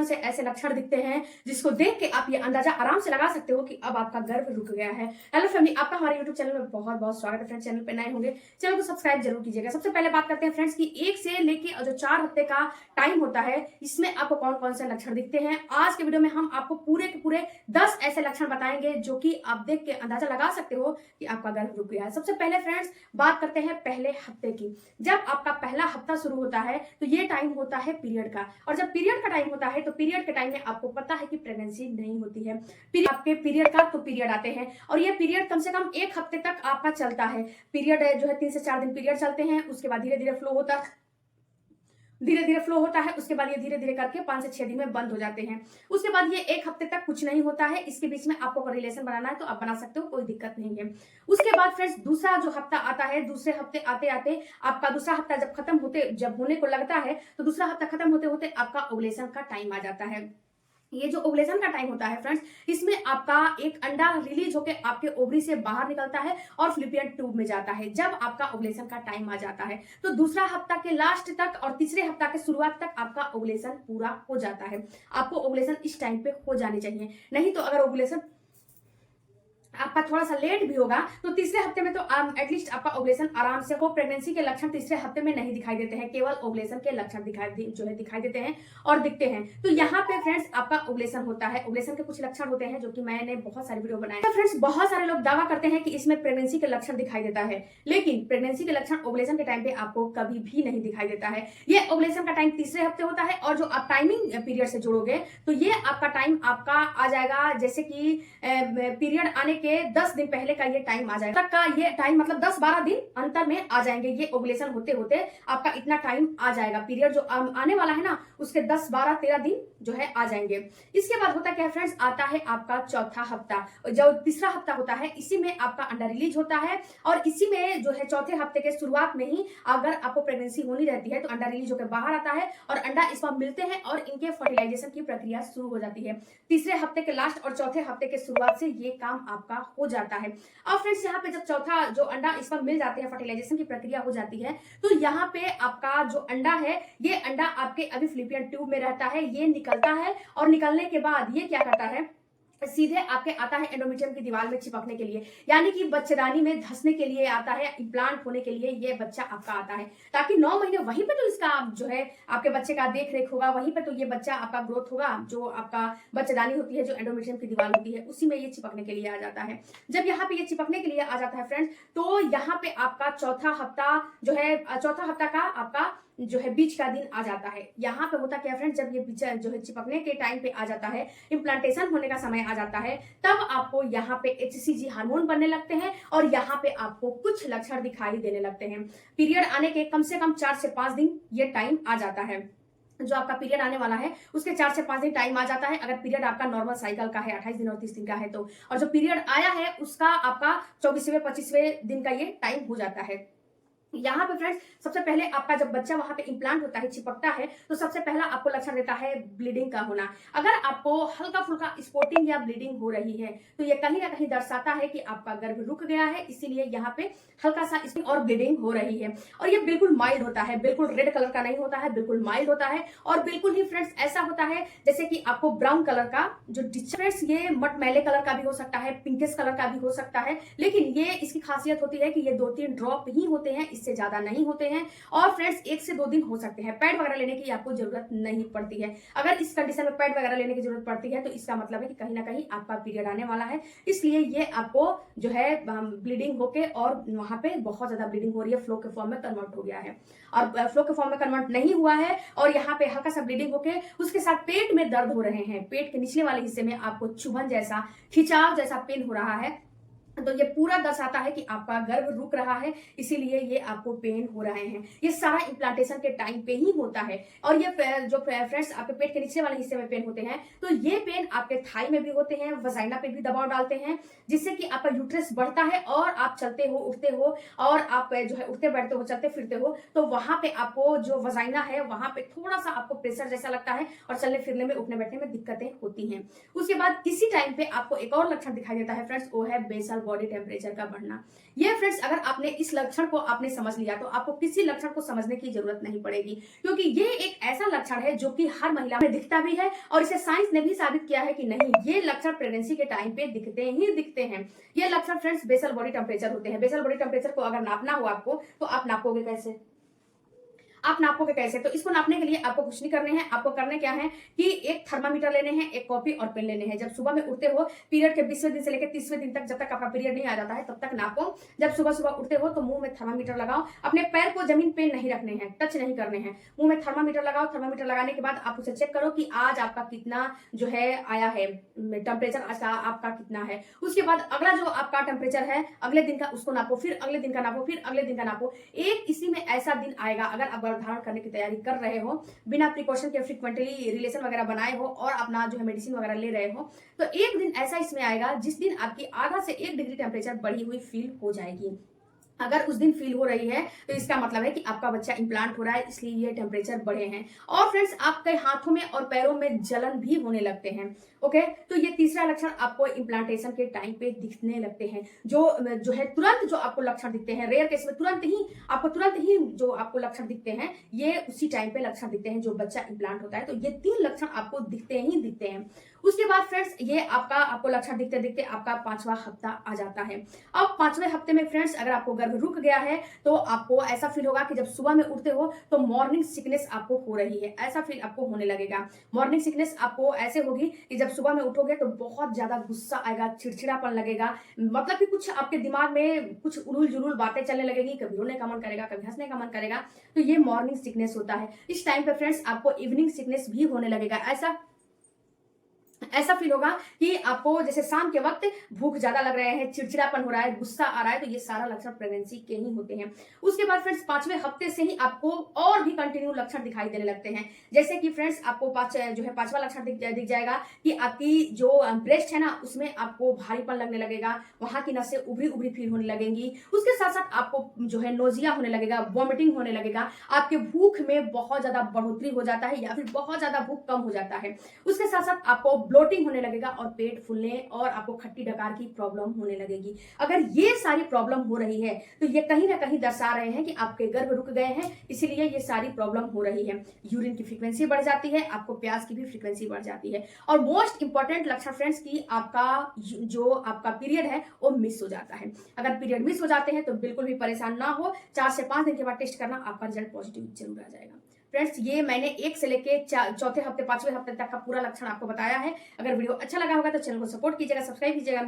कौन से ऐसे लक्षण दिखते हैं जिसको देख के आप ये अंदाजा आराम से लगा सकते हो कि अब आपका गर्भ रुक गया है। हेलो फैमिली, आपका हमारे यूट्यूब चैनल में बहुत बहुत स्वागत है। फ्रेंड्स, चैनल पे नए होंगे चैनल को सब्सक्राइब जरूर कीजिएगा। सबसे पहले बात करते हैं फ्रेंड्स की 1 से लेके जो 4 हफ्ते का टाइम होता है, इसमें आपको कौन कौन से लक्षण दिखते हैं। आज के वीडियो में हम आपको पूरे के पूरे 10 ऐसे लक्षण बताएंगे जो कि आप देख के अंदाजा लगा सकते हो कि आपका गर्भ रुक गया है। सबसे पहले फ्रेंड्स बात करते हैं पहले हफ्ते की। जब आपका पहला हफ्ता शुरू होता है तो ये टाइम होता है पीरियड का, और जब पीरियड का टाइम होता है तो पीरियड के टाइम में आपको पता है कि प्रेगनेंसी नहीं होती है। आपके पीरियड का तो पीरियड आते हैं और ये पीरियड कम से कम 1 हफ्ते तक आपका चलता है। पीरियड जो है 3 से 4 दिन पीरियड चलते हैं, उसके बाद धीरे धीरे फ्लो होता है, उसके बाद ये धीरे धीरे करके 5 से 6 दिन में बंद हो जाते हैं। उसके बाद ये 1 हफ्ते तक कुछ नहीं होता है। इसके बीच में आपको रिलेशन बनाना है तो आप बना सकते हो, कोई दिक्कत नहीं है। उसके बाद फ्रेंड्स दूसरा जो हफ्ता आता है, दूसरे हफ्ते आते आते आपका दूसरा हफ्ता जब होने को लगता है तो दूसरा हफ्ता खत्म होते होते आपका ओवुलेशन का टाइम आ जाता है। ये जो ओवुलेशन का टाइम होता है फ्रेंड्स, इसमें आपका एक अंडा रिलीज होकर आपके ओवरी से बाहर निकलता है और फ्लिपियन ट्यूब में जाता है। जब आपका ओवुलेशन का टाइम आ जाता है तो दूसरा हफ्ता के लास्ट तक और तीसरे हफ्ता के शुरुआत तक आपका ओवुलेशन पूरा हो जाता है। आपको ओवुलेशन इस टाइम पे हो जानी चाहिए, नहीं तो अगर ओवुलेशन आपका थोड़ा सा लेट भी होगा तो तीसरे हफ्ते में तो एटलीस्ट आपका ओवुलेशन आराम से हो। प्रेगनेंसी के लक्षण तीसरे हफ्ते में नहीं दिखाई देते हैं, केवल ओवुलेशन के लक्षण दिखाई देते हैं और दिखते हैं। तो यहाँ पे फ्रेंड्स आपका ओवुलेशन होता है। ओवुलेशन के कुछ लक्षण होते हैं जो कि मैंने बहुत सारे वीडियो बनाए। तो फ्रेंड्स बहुत सारे लोग दावा करते हैं कि इसमें प्रेगनेंसी के लक्षण दिखाई देता है, लेकिन प्रेगनेंसी के लक्षण ओवुलेशन के टाइम पे आपको कभी भी नहीं दिखाई देता है। ये ओवुलेशन का टाइम तीसरे हफ्ते होता है और जो आप टाइमिंग पीरियड से जोड़ोगे तो ये आपका टाइम आपका आ जाएगा, जैसे कि पीरियड आने के 10 दिन पहले का ये टाइम आ जाएगा। तक का ये टाइम मतलब 10-12 दिन अंतर में आ जाएंगे। ये ओवुलेशन होते होते आपका इतना टाइम आ जाएगा। पीरियड जो आने वाला है ना, उसके 10-12-13 दिन जो है आ जाएंगे। इसके बाद होता क्या है फ्रेंड्स, आता है आपका चौथा हफ्ता। जो तीसरा हफ्ता होता है इसी में आपका अंडा रिलीज होता है और इसी में जो है चौथे हफ्ते के शुरुआत में ही अगर आपको प्रेगनेंसी होनी रहती है तो अंडा रिलीज होकर बाहर आता है और अंडा इस पर मिलते हैं और इनके फर्टिलाइजेशन की प्रक्रिया शुरू हो जाती है। तीसरे हफ्ते के लास्ट और चौथे हफ्ते के शुरुआत से ये काम आपका हो जाता है। अब फ्रेंड्स यहाँ पे जब चौथा जो अंडा इस पर मिल जाते हैं, फर्टिलाइजेशन की प्रक्रिया हो जाती है, तो यहाँ पे आपका जो अंडा है, ये अंडा आपके अभी फ्लिपियन ट्यूब में रहता है, ये निकलता है और निकलने के बाद ये क्या करता है, सीधे आपके आता है एंडोमेट्रियम की दीवार में चिपकने के लिए, यानी कि बच्चेदानी में धंसने के लिए आता है। इम्प्लांट होने के लिए ये बच्चा आपका आता है, ताकि 9 महीने वहीं पे तो इसका जो है आपके बच्चे का देख रेख होगा, वहीं पे तो ये बच्चा आपका ग्रोथ होगा। जो आपका बच्चेदानी होती है, जो एंडोमेट्रियम की दीवार होती है, उसी में ये चिपकने के लिए आ जाता है। जब यहाँ पे ये चिपकने के लिए आ जाता है फ्रेंड्स, तो यहाँ पे आपका चौथा हफ्ता जो है, चौथा हफ्ता का आपका जो है बीच का दिन आ जाता है। यहाँ पे होता क्या फ्रेंड्स, जब ये बीच जो है चिपकने के टाइम पे आ जाता है, इम्प्लांटेशन होने का समय आ जाता है, तब आपको यहाँ पे HCG हार्मोन बनने लगते हैं और यहाँ पे आपको कुछ लक्षण दिखाई देने लगते हैं। पीरियड आने के कम से कम 4 से 5 दिन ये टाइम आ जाता है। जो आपका पीरियड आने वाला है उसके 4 से 5 दिन टाइम आ जाता है, अगर पीरियड आपका नॉर्मल साइकिल का है 28 दिन और 30 दिन का है तो। और जो पीरियड आया है उसका आपका 24वें-25वें दिन का ये टाइम हो जाता है। यहाँ पे फ्रेंड्स सबसे पहले आपका जब बच्चा वहां पे इम्प्लांट होता है, चिपकता है, तो सबसे पहला आपको लक्षण देता है ब्लीडिंग का होना। अगर आपको हल्का फुल्का स्पॉटिंग या ब्लीडिंग हो रही है तो ये कहीं ना कहीं दर्शाता है कि आपका गर्भ रुक गया है, इसीलिए यहाँ पे हल्का सा स्पॉटिंग और ब्लीडिंग हो रही है। और ये बिल्कुल माइल्ड होता है, बिल्कुल रेड कलर का नहीं होता है, बिल्कुल माइल्ड होता है और बिल्कुल ही फ्रेंड्स ऐसा होता है जैसे कि आपको ब्राउन कलर का जो फ्रेंड्स, ये मटमैले कलर का भी हो सकता है, पिंकिश कलर का भी हो सकता है, लेकिन ये इसकी खासियत होती है कि ये 2-3 ड्रॉप ही होते हैं, इससे ज्यादा नहीं होते हैं। और फ्रेंड्स 1 से 2 दिन हो सकते हैं। पैड वगैरह लेने की आपको जरूरत नहीं पड़ती है। अगर इस कंडीशन में पैड वगैरह लेने की जरूरत पड़ती है तो इसका मतलब है कि कहीं ना कहीं आपका पीरियड आने वाला है, इसलिए ये आपको जो है ब्लीडिंग होके और वहां पे बहुत ज्यादा ब्लीडिंग हो रही है, फ्लो के फॉर्म में कन्वर्ट हो गया है। और फ्लो के फॉर्म में कन्वर्ट नहीं हुआ है और यहाँ पे हल्का सा ब्लीडिंग होके उसके साथ पेट में दर्द हो रहे हैं, पेट के निचले वाले हिस्से में आपको चुभन जैसा, खिंचाव जैसा पेन हो रहा है, तो ये पूरा दर्शाता है कि आपका गर्भ रुक रहा है, इसीलिए ये आपको पेन हो रहे हैं। ये सारा इम्प्लांटेशन के टाइम पे ही होता है। और ये जो फ्रेंड्स आपके पेट के नीचे वाले हिस्से में पेन होते हैं, तो ये पेन आपके थाई में भी होते हैं, वजाइना पे भी दबाव डालते हैं, जिससे कि आपका यूट्रस बढ़ता है और आप चलते हो, उठते हो और आप जो है उठते बैठते हो, चलते फिरते हो, तो वहां पे आपको जो वजाइना है वहां पे थोड़ा सा आपको प्रेशर जैसा लगता है और चलने फिरने में, उठने बैठने में दिक्कतें होती हैं। उसके बाद इसी टाइम पे आपको एक और लक्षण दिखाई देता है फ्रेंड्स, वो है बेसल बॉडी टेम्परेचर का बढ़ना। ये फ्रेंड्स अगर आपने इस लक्षण को आपने समझ लिया तो आपको किसी लक्षण को समझने की जरूरत नहीं पड़ेगी, क्योंकि ये एक ऐसा लक्षण है जो कि हर महिला में दिखता भी है और इसे साइंस ने भी साबित किया है कि नहीं, ये लक्षण प्रेगनेंसी के टाइम पे दिखते ही दिखते हैं। ये लक्षण फ्रेंड्स बेसल बॉडी टेम्परेचर होते हैं। बेसल बॉडी टेम्परेचर को अगर नापना हो आपको तो आप नापोगे कैसे? आप नापोगे कैसे? तो इसको नापने के लिए आपको कुछ नहीं करने हैं। आपको करने क्या है कि एक थर्मामीटर लेने हैं, एक कॉपी और पेन लेने हैं। जब सुबह में उठते हो, पीरियड के 20वें दिन से लेकर 30वें दिन तक, जब तक आपका पीरियड नहीं आ जाता है तब तक नापो। जब सुबह सुबह उठते हो तो मुंह में थर्मामीटर लगाओ। अपने पैर को जमीन पे नहीं रखने हैं, टच नहीं करने हैं। मुंह में थर्मामीटर लगाओ। थर्मामीटर लगाने के बाद आप उसे चेक करो कि आज आपका कितना जो है आया है टेम्परेचर, आज का आपका कितना है। उसके बाद अगला जो आपका टेम्परेचर है अगले दिन का, उसको नापो, फिर अगले दिन का नापो, फिर अगले दिन का नापो। एक इसी में ऐसा दिन आएगा, अगर आप गर्भधारण करने की तैयारी कर रहे हो, बिना प्रिकॉशन के फ्रीक्वेंटली रिलेशन वगैरह बनाए हो और अपना जो है मेडिसिन वगैरह ले रहे हो, तो एक दिन ऐसा इसमें आएगा जिस दिन आपकी आधा से 1 डिग्री टेम्परेचर बढ़ी हुई फील हो जाएगी। अगर उस दिन फील हो रही है तो इसका मतलब है कि आपका बच्चा इम्प्लांट हो रहा है, इसलिए ये टेम्परेचर बढ़े हैं। और फ्रेंड्स आपके हाथों में और पैरों में जलन भी होने लगते हैं। ओके, तो ये तीसरा लक्षण आपको इम्प्लांटेशन के टाइम पे दिखने लगते हैं। जो है तुरंत जो आपको लक्षण दिखते हैं, रेयर केस में तुरंत ही जो आपको लक्षण दिखते हैं, ये उसी टाइम पे लक्षण दिखते हैं जो बच्चा इम्प्लांट होता है। तो ये 3 लक्षण आपको दिखते ही दिखते हैं। उसके बाद फ्रेंड्स ये आपको लक्षण दिखते दिखते आपका 5वां हफ्ता आ जाता है। अब 5वें हफ्ते में फ्रेंड्स अगर आपको गर्भ रुक गया है तो आपको ऐसा फील होगा कि जब सुबह में उठते हो तो मॉर्निंग सिकनेस आपको हो रही है, ऐसा फील आपको होने लगेगा। मॉर्निंग सिकनेस आपको ऐसे होगी कि जब सुबह में उठोगे तो बहुत ज्यादा गुस्सा आएगा, चिड़चिड़ापन लगेगा, मतलब कि कुछ आपके दिमाग में कुछ उड़ुल जुलूल बातें चलने लगेगी, कभी रोने का मन करेगा, कभी हंसने का मन करेगा। तो ये मॉर्निंग सिकनेस होता है। इस टाइम पे फ्रेंड्स आपको इवनिंग सिकनेस भी होने लगेगा। ऐसा फील होगा कि आपको जैसे शाम के वक्त भूख ज्यादा लग रहे हैं, चिड़चिड़ापन हो रहा है, गुस्सा आ रहा है। तो ये सारा लक्षण प्रेगनेंसी के ही होते हैं। उसके बाद फ्रेंड्स 5वें हफ्ते से ही आपको और भी कंटिन्यू लक्षण दिखाई देने लगते हैं। जैसे कि फ्रेंड्स आपको 5वां लक्षण दिख जाएगा कि आपकी जो ब्रेस्ट है ना, उसमें आपको भारीपन लगने लगेगा, वहां की नसें उभरी उभरी फील होने लगेंगी। उसके साथ साथ आपको जो है नोजिया होने लगेगा, वॉमिटिंग होने लगेगा, आपके भूख में बहुत ज्यादा बढ़ोतरी हो जाता है या फिर बहुत ज्यादा भूख कम हो जाता है। उसके साथ साथ आपको ब्लोटिंग होने लगेगा और पेट फूलने और आपको खट्टी डकार की प्रॉब्लम होने लगेगी। अगर ये सारी प्रॉब्लम हो रही है तो ये कहीं ना कहीं दर्शा रहे हैं कि आपके गर्भ रुक गए हैं, इसीलिए ये सारी प्रॉब्लम हो रही है। यूरिन की फ्रीक्वेंसी बढ़ जाती है, आपको प्यास की भी फ्रीक्वेंसी बढ़ जाती है। और मोस्ट इंपॉर्टेंट लक्षण फ्रेंड्स की आपका पीरियड है वो मिस हो जाता है। अगर पीरियड मिस हो जाते हैं तो बिल्कुल भी परेशान ना हो, 4 से 5 दिन के बाद टेस्ट करना, आपका रिजल्ट पॉजिटिव जरूर आ जाएगा। फ्रेंड्स ये मैंने 1 से लेके 4थे हफ्ते 5वें हफ्ते तक का पूरा लक्षण आपको बताया है। अगर वीडियो अच्छा लगा होगा तो चैनल को सपोर्ट कीजिएगा, सब्सक्राइब कीजिएगा।